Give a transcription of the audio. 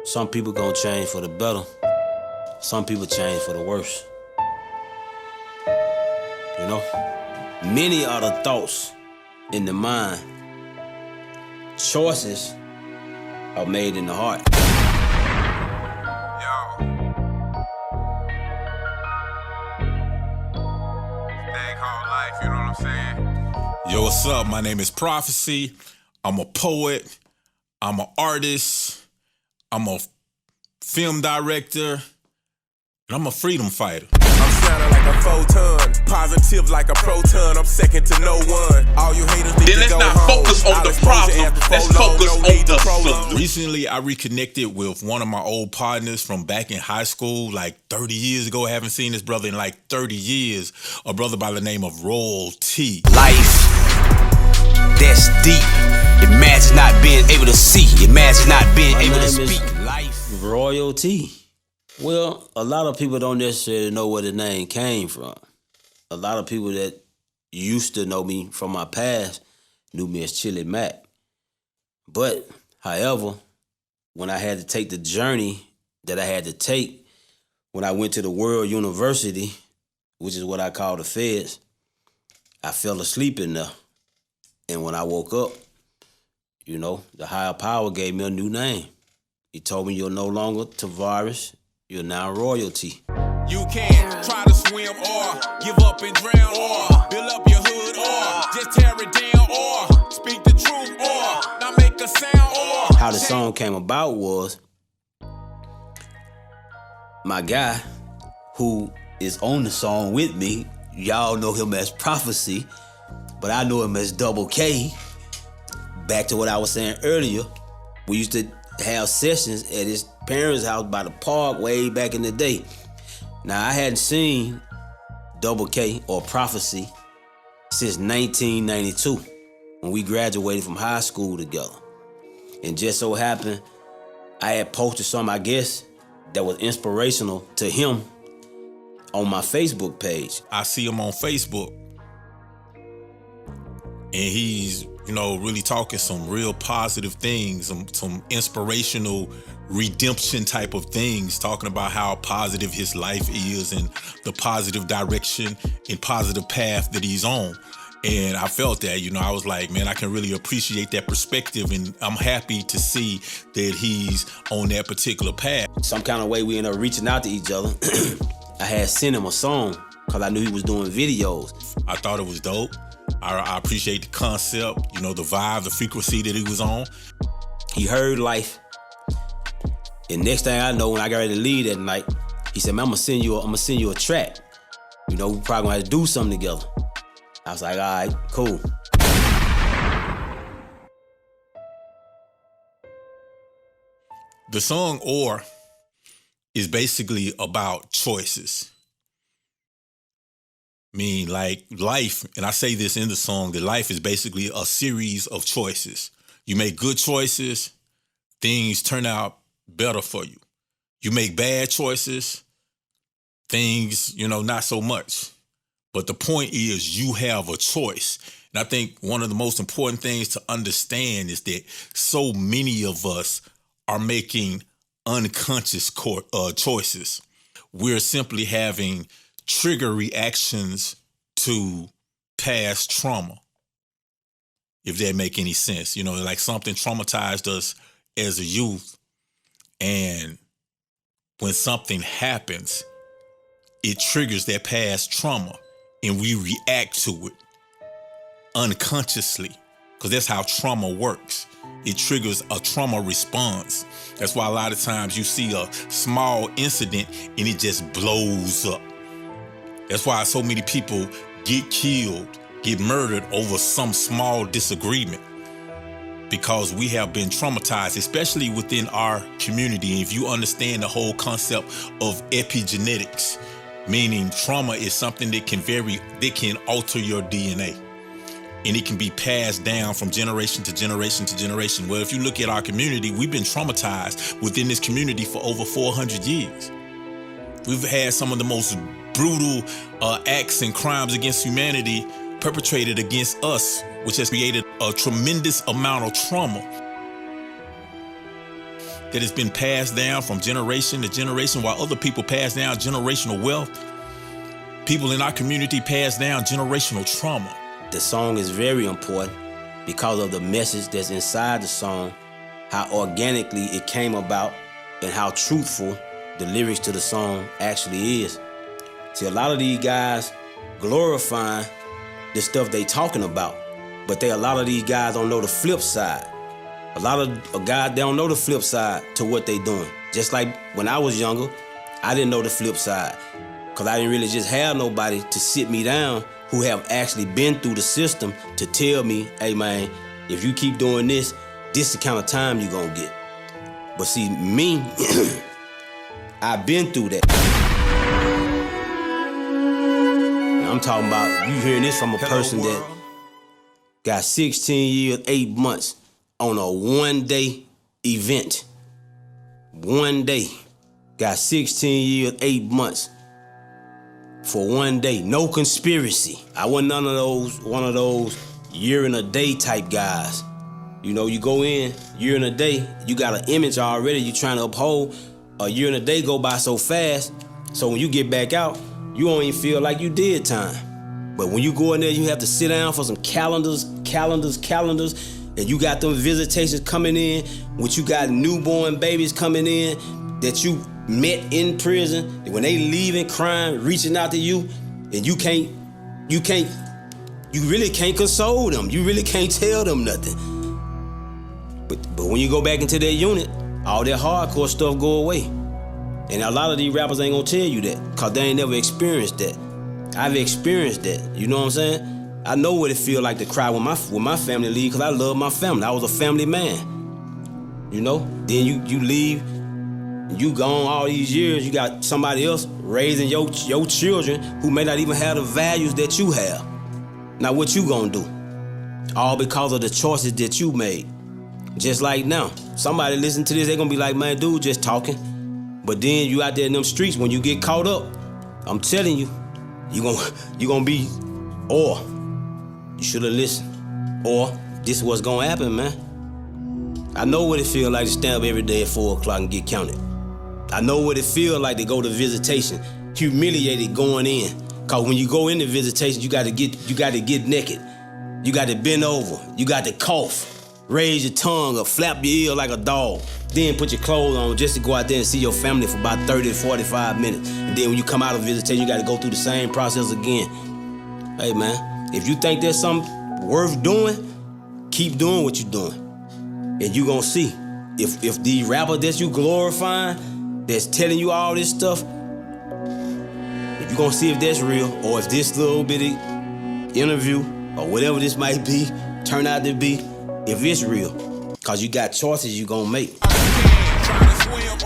Some people gonna change for the better. Some people change for the worse. You know? Many are the thoughts in the mind. Choices are made in the heart. You know what I'm saying? Yo, what's up? My name is Prophecy. I'm a poet. I'm an artist. I'm a film director. And I'm a freedom fighter. I'm sounding like a photon, positive like a proton. I'm second to no one. All you haters need then to go let's not home. focus on the problem. Let's focus on the solution. Recently, I reconnected with one of my old partners from back in high school, like 30 years ago. I haven't seen this brother in like 30 years. A brother by the name of Royal T. Life, that's deep. Imagine not being able to see. Imagine not being able to speak. Life. Royal T. Well, a lot of people don't necessarily know where the name came from. A lot of people that used to know me from my past knew me as Chili Mac. But, however, when I had to take the journey that I had to take, when I went to the World University, which is what I call the Feds, I fell asleep in there. And when I woke up, you know, the higher power gave me a new name. He told me you're no longer Tavares, you're now royalty. You can try to swim or give up and drown or build up your hood or just tear it down or speak the truth or not make a sound or. How the song came about was my guy who is on the song with me, y'all know him as Prophecy, but I know him as Double K. Back to what I was saying earlier, we used to have sessions at his parents' house by the park way back in the day. Now, I hadn't seen Double K or Prophecy since 1992 when we graduated from high school together. And just so happened, I had posted something, I guess, that was inspirational to him on my Facebook page. I see him on Facebook, and he's, you know, really talking some real positive things, some inspirational redemption type of things, talking about how positive his life is and the positive direction and positive path that he's on. And I felt that, you know, I was like, man, I can really appreciate that perspective, and I'm happy to see that he's on that particular path. Some kind of way we ended up reaching out to each other. I had sent him a song because I knew he was doing videos. I thought it was dope. I appreciate the concept, you know, the vibe, the frequency that he was on. He heard Life. And next thing I know, when I got ready to leave that night, he said, man, I'm gonna send you a track. You know, we probably gonna have to do something together. I was like, all right, cool. The song Or is basically about choices. I mean, like life, and I say this in the song, that life is basically a series of choices. You make good choices, things turn out better for you. You make bad choices, things, you know, not so much. But the point is you have a choice. And I think one of the most important things to understand is that so many of us are making unconscious choices. We're simply having trigger reactions to past trauma, if that make any sense. You know, like something traumatized us as a youth, and when something happens, it triggers that past trauma, and we react to it unconsciously, because that's how trauma works. It triggers a trauma response. That's why a lot of times you see a small incident and it just blows up. That's why so many people get killed, get murdered over some small disagreement, because we have been traumatized, especially within our community. And if you understand the whole concept of epigenetics, meaning trauma is something that can alter your DNA. And it can be passed down from generation to generation to generation. Well, if you look at our community, we've been traumatized within this community for over 400 years. We've had some of the most brutal acts and crimes against humanity perpetrated against us, which has created a tremendous amount of trauma. that has been passed down from generation to generation, while other people pass down generational wealth. People in our community pass down generational trauma. The song is very important because of the message that's inside the song, how organically it came about, and how truthful the lyrics to the song actually is. See, a lot of these guys glorifying the stuff they talking about, but a lot of these guys don't know the flip side. A lot of guys, they don't know the flip side to what they doing. Just like when I was younger, I didn't know the flip side because I didn't really just have nobody to sit me down who have actually been through the system to tell me, hey man, if you keep doing this, this is the kind of time you're gonna get. But see, me, I've been through that. And I'm talking about, you hearing this from a person that got 16 years, 8 months on a 1-day event. 1 day. Got 16 years, 8 months for 1 day. No conspiracy. I wasn't one of those year and a day type guys. You know, you go in, year and a day, you got an image already you trying to uphold. A year and a day go by so fast, so when you get back out, you don't even feel like you did time. But when you go in there, you have to sit down for some calendars, and you got them visitations coming in, which you got newborn babies coming in that you met in prison, and when they leaving crying, reaching out to you, and you really can't console them. You really can't tell them nothing. But when you go back into their unit, all that hardcore stuff go away. And a lot of these rappers ain't gonna tell you that, cause they ain't never experienced that. I've experienced that, you know what I'm saying? I know what it feel like to cry when my family leave, cause I love my family. I was a family man, you know? Then you leave, you gone all these years, you got somebody else raising your children who may not even have the values that you have. Now what you gonna do? All because of the choices that you made. Just like now, somebody listen to this, they gonna be like, man, dude just talking. But then you out there in them streets, when you get caught up, I'm telling you, you gonna be, or you should've listened, or this is what's gonna happen, man. I know what it feel like to stand up every day at 4 o'clock and get counted. I know what it feel like to go to visitation, humiliated going in. Cause when you go into visitation, you gotta get naked. You gotta bend over, you got to cough. Raise your tongue or flap your ear like a dog. Then put your clothes on just to go out there and see your family for about 30 to 45 minutes. And then when you come out of visitation, you got to go through the same process again. Hey, man, if you think there's something worth doing, keep doing what you're doing. And you going to see. If the rapper that you glorifying, that's telling you all this stuff, if you're going to see if that's real, or if this little bitty interview or whatever this might be, turn out to be, if it's real, cause you got choices you gonna make. Try to swim